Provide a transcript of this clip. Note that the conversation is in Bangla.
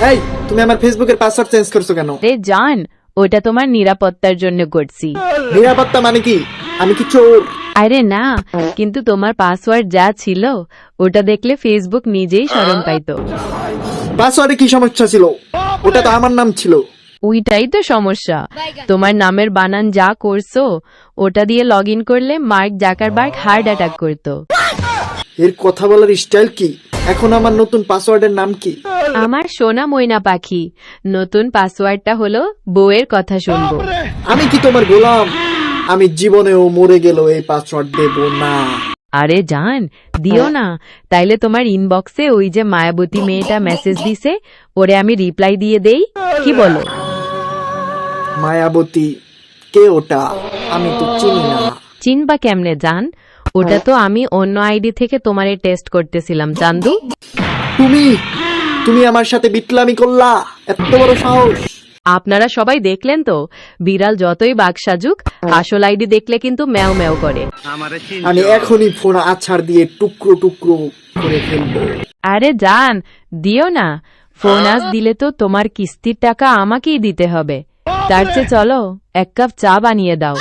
এই তুমি আমার ফেসবুকের পাসওয়ার্ড চেঞ্জ করছো কেন? রে জান, ওটা তোমার নিরাপত্তার জন্য করছি। নিরাপত্তা মানে কি? আমি কি চোর? আরে না, কিন্তু তোমার পাসওয়ার্ড যা ছিল ওটা দেখলে ফেসবুক নিজেই শরম পাইতো। পাসওয়ার্ডে কি সমস্যা ছিল? ওটা তো আমার নাম ছিল। ওইটাই তো সমস্যা, তোমার নামের বানান যা করছো ওটা দিয়ে লগ ইন করলে মার্ক জাকারবার্গ হার্ট অ্যাটাক করতো। এর কথা বলার স্টাইল কি? এখন আমার নতুন পাসওয়ার্ডের নাম কি? আমার সোনা ময়না পাখি, নতুন পাসওয়ার্ডটা হলো বউয়ের কথা শুনবো। আমি কি তোমার গোলাম? আমি জীবনেও মরে গেল এই পাসওয়ার্ড দেব না। আরে জান, দিও না, তাইলে তোমার ইনবক্সে ওই যে মায়াবতী মেয়েটা মেসেজ দিছে ওরে আমি রিপ্লাই দিয়ে দেই, কি বলো? মায়াবতী? কে ওটা? আমি তো চিনি না। চিনবা কেমনে জান? ওটা তো আমি অন্য আইডি থেকে তোমারে টেস্ট করতেছিলাম চান্দু। তুমি তুমি আমার সাথে বিটলামি করলা? এত বড় সাহস! আপনারা সবাই দেখলেন তো, বিড়াল যতই বাঘ সাজুক আসল আইডি দেখলে কিন্তু ম্যাও ম্যাও করে। আমি এখনই ফোন আছাড় দিয়ে টুকরো টুকরো করে ফেলবো। আরে জান, দিও না, ফোন আজ দিলে তো তোমার কিস্তির টাকা আমাকেই দিতে হবে। তার চেয়ে চলো এক কাপ চা বানিয়ে দাও।